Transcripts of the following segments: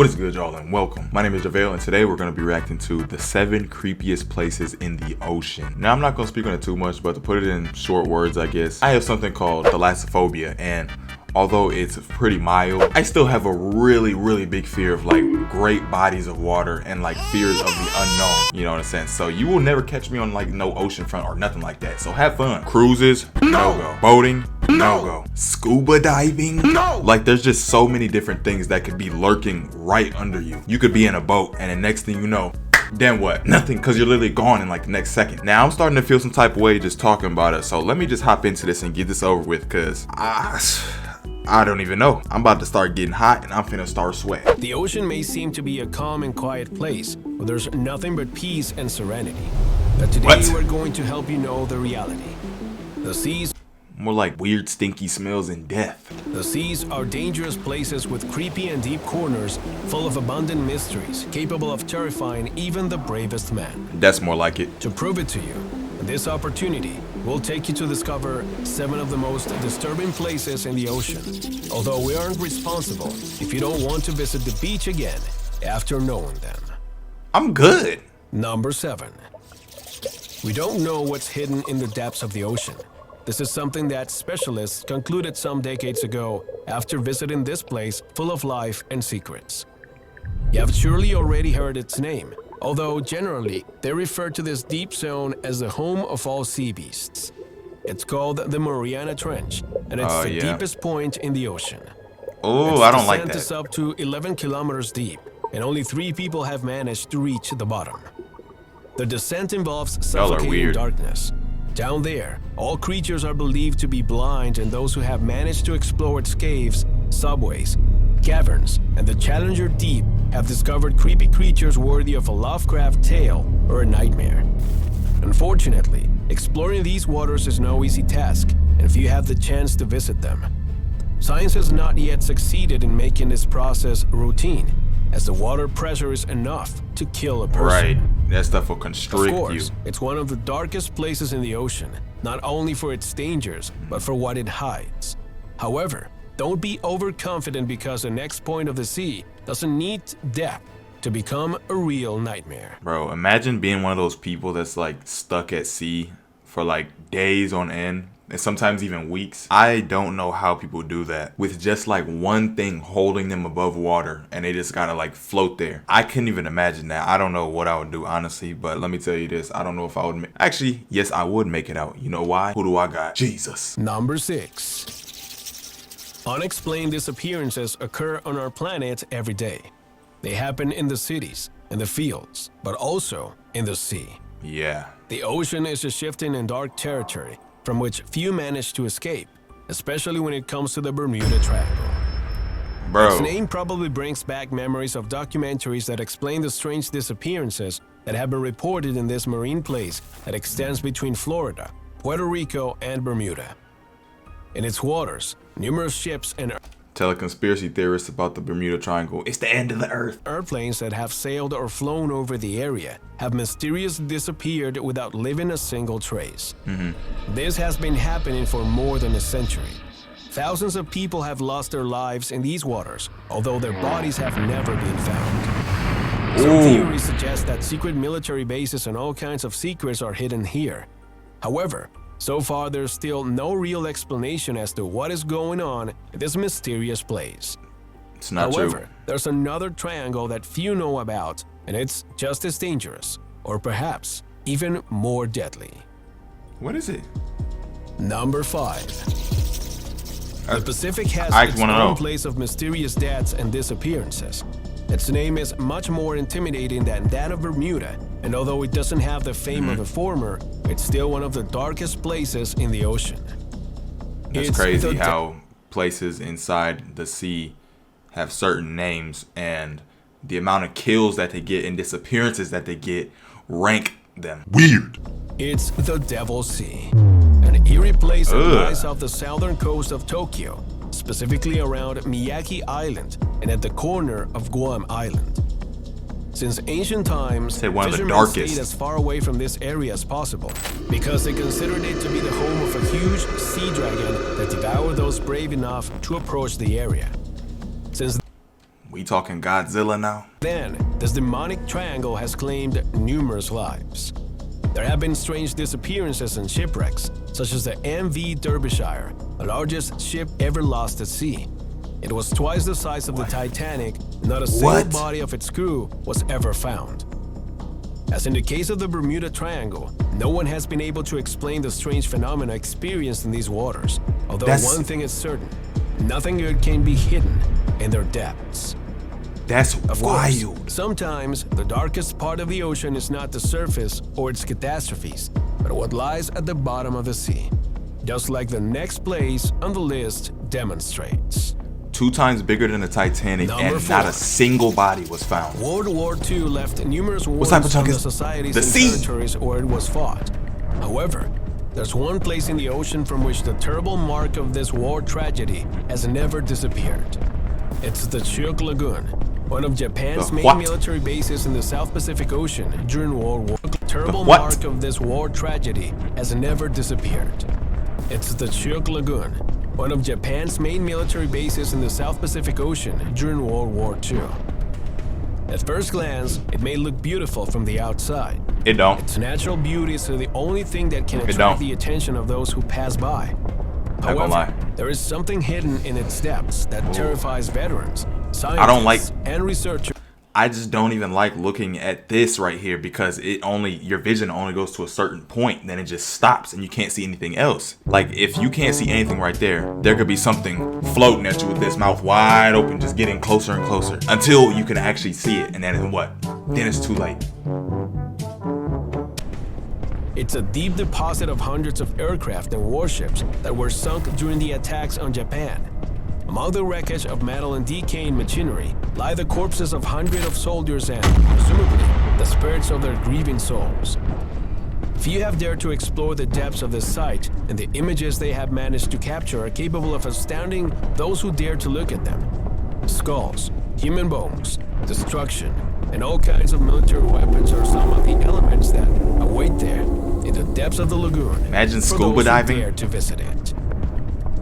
What is good, y'all, and welcome. My name is Javelle, and today we're going to be reacting to the 7 creepiest places in the ocean. Now, I'm not going to speak on it too much, but to put it in short words, I guess, I have something called Thalassophobia, and although it's pretty mild, I still have a really big fear of like great bodies of water and like fears of the unknown, you know what I'm saying? So you will never catch me on like no ocean front or nothing like that. So have fun. Cruises, no go. Boating, no go. Scuba diving, no. Like there's just so many different things that could be lurking right under you. You could be in a boat and the next thing you know, then what? Nothing, because you're literally gone in like the next second. Now I'm starting to feel some type of way just talking about it. So let me just hop into this and get this over with, because I don't even know. I'm about to start getting hot and I'm finna start sweating. The ocean may seem to be a calm and quiet place, but there's nothing but peace and serenity. But today we're going to help you know the reality. The seas, more like weird stinky smells and death. The seas are dangerous places with creepy and deep corners full of abundant mysteries, capable of terrifying even the bravest man. That's more like it. To prove it to you, this opportunity will take you to discover 7 of the most disturbing places in the ocean. Although we aren't responsible if you don't want to visit the beach again after knowing them. I'm good. Number 7. We don't know what's hidden in the depths of the ocean. This is something that specialists concluded some decades ago after visiting this place full of life and secrets. You have surely already heard its name, although generally they refer to this deep zone as the home of all sea beasts. It's called the Mariana Trench, and it's the deepest point in the ocean. Oh, I don't like that. The descent is up to 11 kilometers deep, and only 3 people have managed to reach the bottom. The descent involves suffocating darkness. Down there, all creatures are believed to be blind, and those who have managed to explore its caves, subways, caverns, and the Challenger Deep have discovered creepy creatures worthy of a Lovecraft tale or a nightmare. Unfortunately, exploring these waters is no easy task, and few have the chance to visit them. Science has not yet succeeded in making this process routine, as the water pressure is enough to kill a person. Right, that stuff will constrict you. Of course, it's one of the darkest places in the ocean, not only for its dangers, but for what it hides. However, don't be overconfident, because the next point of the sea doesn't need depth to become a real nightmare. Bro, imagine being one of those people that's like stuck at sea for like days on end, and sometimes even weeks. I don't know how people do that with just like one thing holding them above water and they just gotta like float there. I couldn't even imagine that. I don't know what I would do, honestly, but let me tell you this. I don't know if I would actually, yes, I would make it out. You know why? Who do I got? Jesus. Number 6. Unexplained disappearances occur on our planet every day. They happen in the cities, in the fields, but also in the sea. Yeah. The ocean is a shifting and dark territory from which few manage to escape, especially when it comes to the Bermuda Triangle. Bro. Its name probably brings back memories of documentaries that explain the strange disappearances that have been reported in this marine place that extends between Florida, Puerto Rico, and Bermuda. In its waters, numerous ships and tell conspiracy theorists about the Bermuda Triangle, it's the end of the earth. Airplanes that have sailed or flown over the area have mysteriously disappeared without leaving a single trace. This has been happening for more than a century. Thousands of people have lost their lives in these waters, although their bodies have never been found. Some theories suggest that secret military bases and all kinds of secrets are hidden here. However, so far, there's still no real explanation as to what is going on in this mysterious place. It's not true. However, there's another triangle that few know about, and it's just as dangerous, or perhaps even more deadly. What is it? Number 5. The Pacific has its own place of mysterious deaths and disappearances. Its name is much more intimidating than that of Bermuda, and although it doesn't have the fame of the former, it's still one of the darkest places in the ocean. It's crazy how places inside the sea have certain names, and the amount of kills that they get and disappearances that they get rank them. Weird. It's the Devil's Sea, an eerie place that lies off the southern coast of Tokyo, specifically around Miyagi Island and at the corner of Guam Island. Since ancient times, fishermen stayed as far away from this area as possible because they considered it to be the home of a huge sea dragon that devoured those brave enough to approach the area. Since We talking Godzilla now? Then, this demonic triangle has claimed numerous lives. There have been strange disappearances and shipwrecks, such as the MV Derbyshire, the largest ship ever lost at sea. It was twice the size of the Titanic, and not a single body of its crew was ever found. As in the case of the Bermuda Triangle, no one has been able to explain the strange phenomena experienced in these waters. Although one thing is certain, nothing good can be hidden in their depths. That's wild. Course, sometimes the darkest part of the ocean is not the surface or its catastrophes, but what lies at the bottom of the sea. Just like the next place on the list demonstrates. 2 times bigger than the Titanic, and 4. Not a single body was found. World War II left numerous wars on the societies and territories where it was fought. However, there's one place in the ocean from which the terrible mark of this war tragedy has never disappeared. It's the Chuuk Lagoon, one of Japan's main military bases in the South Pacific Ocean during World War II. The terrible mark of this war tragedy has never disappeared. It's the Chuuk Lagoon, one of Japan's main military bases in the South Pacific Ocean during World War II. At first glance, it may look beautiful from the outside. It don't. Its natural beauty is the only thing that can attract the attention of those who pass by. However, there is something hidden in its depths that terrifies veterans, scientists, and researchers. I just don't even like looking at this right here because your vision only goes to a certain point, then it just stops and you can't see anything else. Like if you can't see anything right there, there could be something floating at you with this mouth wide open, just getting closer and closer until you can actually see it. And then what? Then it's too late. It's a deep deposit of hundreds of aircraft and warships that were sunk during the attacks on Japan. Among the wreckage of metal and decaying machinery lie the corpses of hundreds of soldiers and, presumably, the spirits of their grieving souls. Few have dared to explore the depths of this site, and the images they have managed to capture are capable of astounding those who dare to look at them. Skulls, human bones, destruction, and all kinds of military weapons are some of the elements that await there in the depths of the lagoon. Imagine scuba diving. Dare to visit it.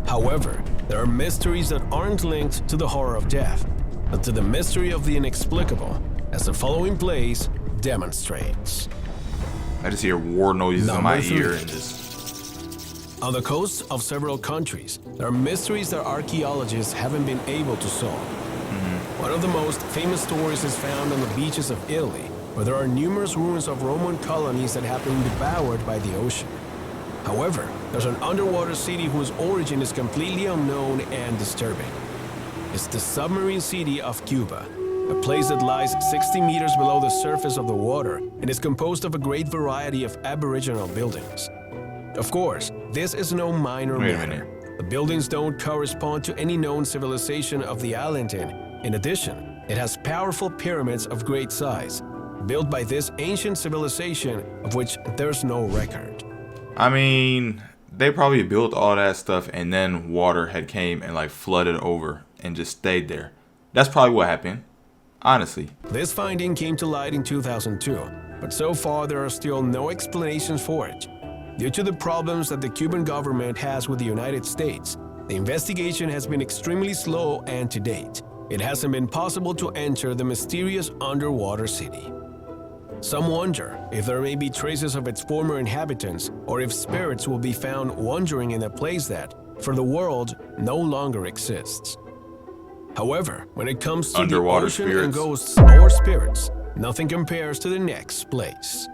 However, there are mysteries that aren't linked to the horror of death, but to the mystery of the inexplicable, as the following place demonstrates. I just hear war noises in my ear and just... On the coasts of several countries, there are mysteries that archaeologists haven't been able to solve. One of the most famous stories is found on the beaches of Italy, where there are numerous ruins of Roman colonies that have been devoured by the ocean. However, there's an underwater city whose origin is completely unknown and disturbing. It's the submarine city of Cuba, a place that lies 60 meters below the surface of the water and is composed of a great variety of aboriginal buildings. Of course, this is no minor matter. The buildings don't correspond to any known civilization of the island, and in addition, it has powerful pyramids of great size, built by this ancient civilization of which there's no record. I mean, they probably built all that stuff and then water had came and like flooded over and just stayed there. That's probably what happened, honestly. This finding came to light in 2002, but so far there are still no explanations for it. Due to the problems that the Cuban government has with the United States, the investigation has been extremely slow, and to date, it hasn't been possible to enter the mysterious underwater city. Some wonder if there may be traces of its former inhabitants, or if spirits will be found wandering in a place that, for the world, no longer exists. However, when it comes to underwater the ocean spirits and ghosts or spirits, nothing compares to the next place.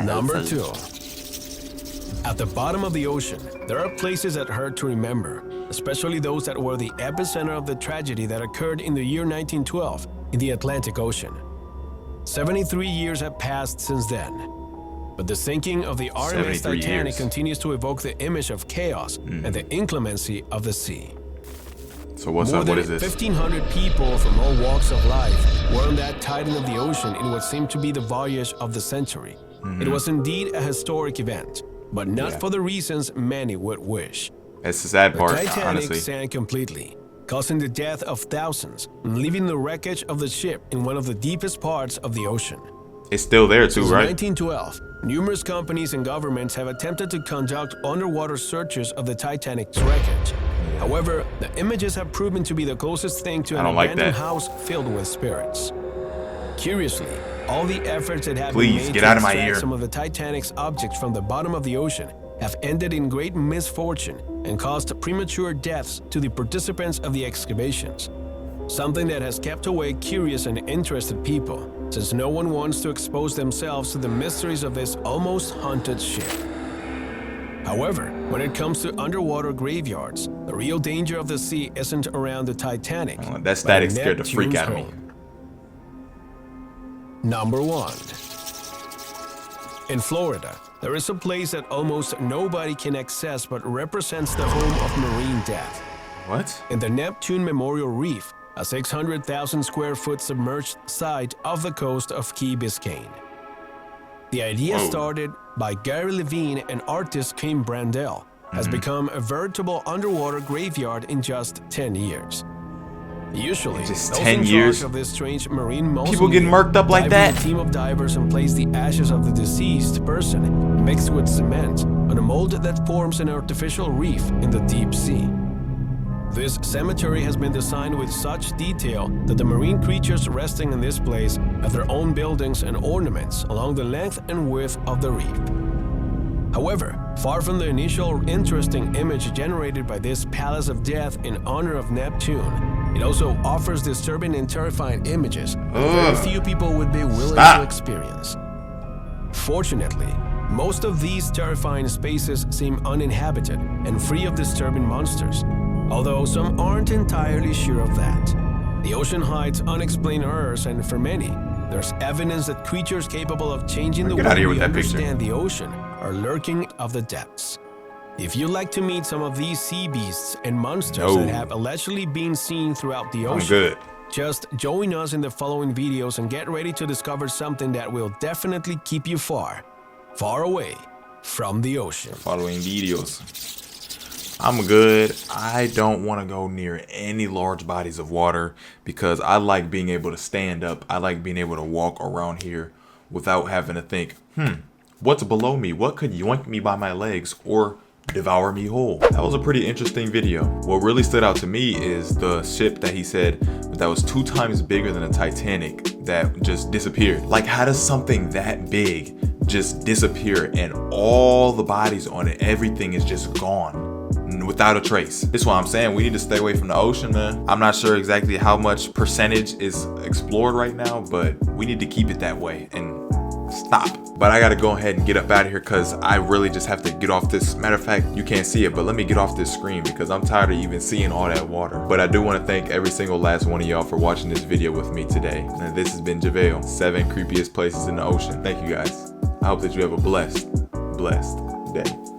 Number 2. At the bottom of the ocean, there are places that hurt to remember, especially those that were the epicenter of the tragedy that occurred in the year 1912 in the Atlantic Ocean. 73 years have passed since then, but the sinking of the RMS Titanic continues to evoke the image of chaos and the inclemency of the sea. So what's up? What is this? 1,500 people from all walks of life were on that titan of the ocean in what seemed to be the voyage of the century. It was indeed a historic event, but not for the reasons many would wish. It's the sad part, the Titanic honestly. sank completely, causing the death of thousands and leaving the wreckage of the ship in one of the deepest parts of the ocean. It's still there too, Since right? 1912, numerous companies and governments have attempted to conduct underwater searches of the Titanic's wreckage. However, the images have proven to be the closest thing to an abandoned house filled with spirits. Curiously, all the efforts that have been made to extract some of the Titanic's objects from the bottom of the ocean have ended in great misfortune and caused premature deaths to the participants of the excavations. Something that has kept away curious and interested people, since no one wants to expose themselves to the mysteries of this almost haunted ship. However, when it comes to underwater graveyards, the real danger of the sea isn't around the Titanic. Oh, that static scared the freak out of me. Number 1. In Florida, there is a place that almost nobody can access but represents the home of marine death. What? In the Neptune Memorial Reef, a 600,000 square foot submerged site off the coast of Key Biscayne. The idea started by Gary Levine and artist Kim Brandel, has become a veritable underwater graveyard in just 10 years. Usually, just those 10 in years charge of this strange marine mausoleum people getting murked up like that. A team of divers and place the ashes of the deceased person mixed with cement on a mold that forms an artificial reef in the deep sea. This cemetery has been designed with such detail that the marine creatures resting in this place have their own buildings and ornaments along the length and width of the reef. However, far from the initial interesting image generated by this palace of death in honor of Neptune, it also offers disturbing and terrifying images that very few people would be willing to experience. Fortunately, most of these terrifying spaces seem uninhabited and free of disturbing monsters, although some aren't entirely sure of that. The ocean hides unexplained horrors, and for many, there's evidence that creatures capable of changing the way we understand the ocean are lurking of the depths. If you'd like to meet some of these sea beasts and monsters that have allegedly been seen throughout the ocean, just join us in the following videos and get ready to discover something that will definitely keep you far, far away from the ocean. Following videos. I'm good. I don't want to go near any large bodies of water because I like being able to stand up. I like being able to walk around here without having to think, what's below me? What could yoink me by my legs or devour me whole? That was a pretty interesting video. What really stood out to me is the ship that he said that was 2 times bigger than the Titanic that just disappeared. Like, how does something that big just disappear and all the bodies on it, everything is just gone without a trace? That's why I'm saying we need to stay away from the ocean, man. I'm not sure exactly how much percentage is explored right now, but we need to keep it that way and stop. But I gotta go ahead and get up out of here because I really just have to get off this. Matter of fact, you can't see it, but let me get off this screen because I'm tired of even seeing all that water. But I do want to thank every single last one of y'all for watching this video with me today. And this has been Javelle, 7 creepiest places in the ocean. Thank you guys. I hope that you have a blessed day.